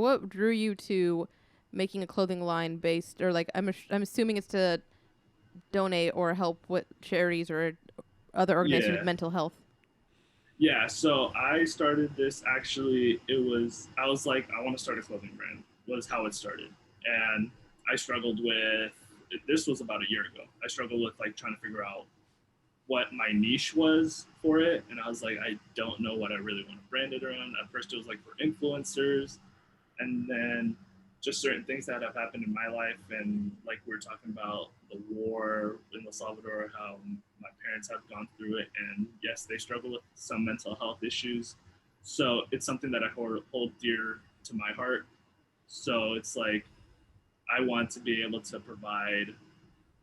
what drew you to making a clothing line based, or like I'm assuming it's to donate or help with charities or other organizations with Yeah. mental health. Yeah, so I started this actually. I was like, I want to start a clothing brand, was how it started. And I struggled with, this was about a year ago. I struggled with like trying to figure out what my niche was for it. And I was like, I don't know what I really want to brand it around. At first, it was like for influencers, and then just certain things that have happened in my life, and like we were talking about the war in El Salvador, how my parents have gone through it, and yes, they struggle with some mental health issues. So it's something that I hold dear to my heart. So it's like I want to be able to provide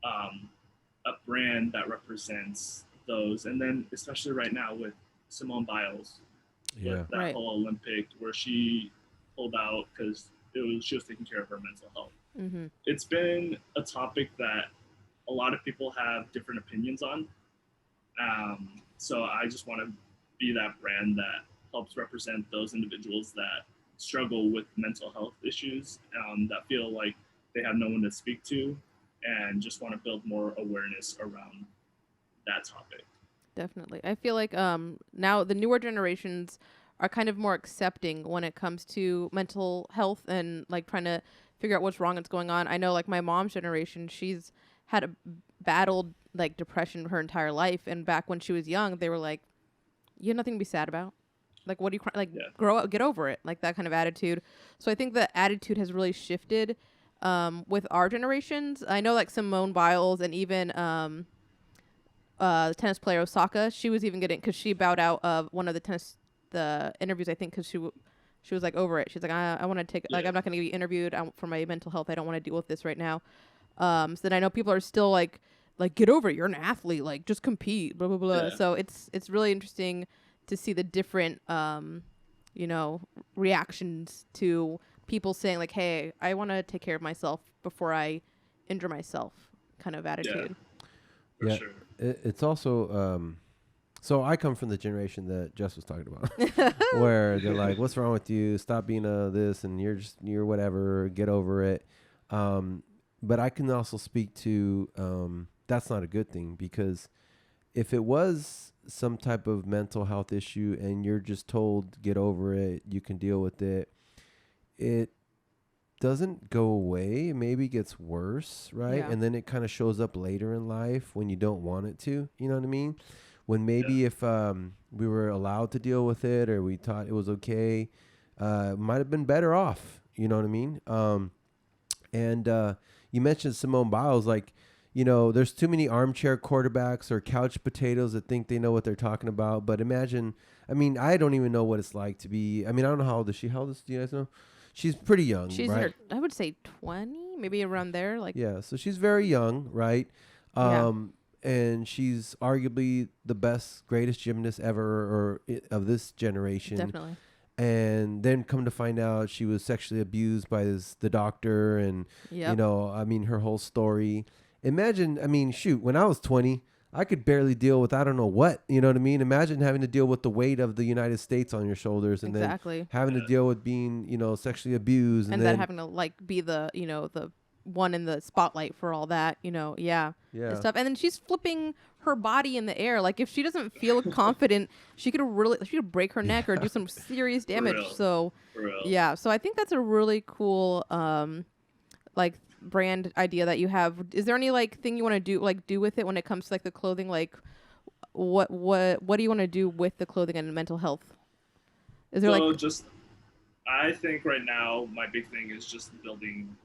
um, a brand that represents those, and then especially right now with Simone Biles, with Yeah. that Right. whole Olympic where she pulled out because she was taking care of her mental health. Mhm. It's been a topic that a lot of people have different opinions on. So I just want to be that brand that helps represent those individuals that struggle with mental health issues, that feel like they have no one to speak to, and just want to build more awareness around that topic. Definitely. I feel like now the newer generations are kind of more accepting when it comes to mental health and like trying to figure out what's wrong that's going on. I know like my mom's generation, she's had a battled like depression her entire life, and back when she was young, they were like, "You have nothing to be sad about. Like, what do you cry? Like, Yeah, grow up, get over it." Like that kind of attitude. So I think the attitude has really shifted with our generations. I know like Simone Biles and even the tennis player Osaka. She was even getting, because she bowed out of one of the interviews, I think, because she was like over it. She's like, I want to take, like, yeah, I'm not going to be interviewed for my mental health. I don't want to deal with this right now. So then I know people are still like get over it. You're an athlete. Like just compete. Blah blah blah. yeah, So it's really interesting to see the different you know reactions to people saying like, hey, I want to take care of myself before I injure myself, kind of yeah, attitude. for Yeah. sure. It's also so I come from the generation that Jess was talking about, where they're like, "What's wrong with you? Stop being a this, and you're whatever. Get over it." Um, but I can also speak to that's not a good thing, because if it was some type of mental health issue and you're just told get over it, you can deal with it, it doesn't go away. It maybe gets worse, right? Yeah. And then it kind of shows up later in life when you don't want it to. You know what I mean? When Yeah, maybe if we were allowed to deal with it, or we thought it was okay, might have been better off. You know what I mean? And you mentioned Simone Biles, like, there's too many armchair quarterbacks or couch potatoes that think they know what they're talking about. But imagine, I mean, I don't even know what it's like to be. I mean, I don't know how old is she. How old is, do you guys know? She's pretty young, She's in right? her, I would say 20, maybe around there. Like, Yeah, so she's very young, right? yeah, And she's arguably the best, greatest gymnast ever, or of this generation. definitely. And then come to find out she was sexually abused by the doctor, and Yep. I mean, her whole story. Imagine, I mean, shoot, when I was 20, I could barely deal with I don't know what, you know what I mean? Imagine having to deal with the weight of the United States on your shoulders, and then Exactly. having to yeah, deal with being, sexually abused, and And that then having to like be the, the one in the spotlight for all that, yeah, and yeah. stuff. And then she's flipping her body in the air. Like if she doesn't feel confident, she could break her neck or Yeah. do some serious for damage. real, So, for real. yeah. So I think that's a really cool like brand idea that you have. Is there any like thing you want to do with it when it comes to like the clothing? Like what do you want to do with the clothing and mental health? Is there So like just, I think right now my big thing is just building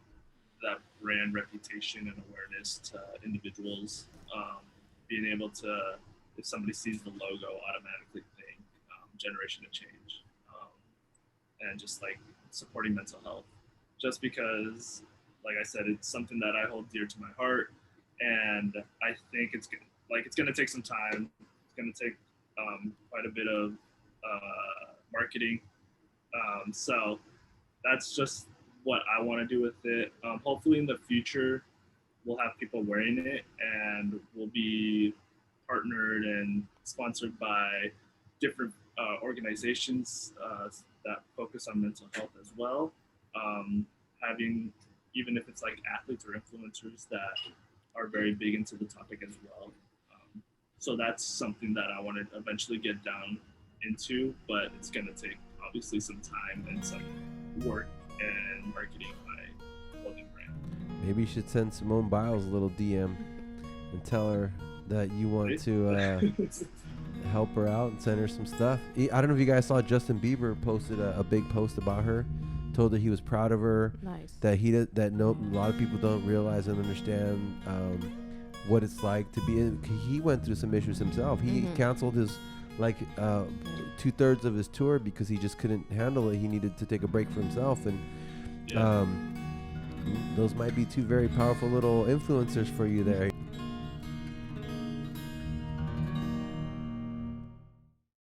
that brand reputation and awareness to individuals. Being able to, if somebody sees the logo, automatically think generation of change, and just like supporting mental health. Just because, like I said, it's something that I hold dear to my heart, and I think it's gonna take some time. It's gonna take quite a bit of marketing. So that's just what I want to do with it. Hopefully, in the future, we'll have people wearing it, and we'll be partnered and sponsored by different organizations that focus on mental health as well. Having, even if it's like athletes or influencers that are very big into the topic as well. So that's something that I want to eventually get down into, but it's going to take obviously some time and some work and marketing my clothing brand. Maybe you should send Simone Biles a little DM and tell her that you want to help her out and send her some stuff. I don't know if you guys saw Justin Bieber posted a big post about her, told her he was proud of her. Nice. That a lot of people don't realize and understand what it's like to be in. He went through some issues himself. He canceled his 2/3 of his tour because he just couldn't handle it. He needed to take a break for himself, and those might be two very powerful little influencers for you there.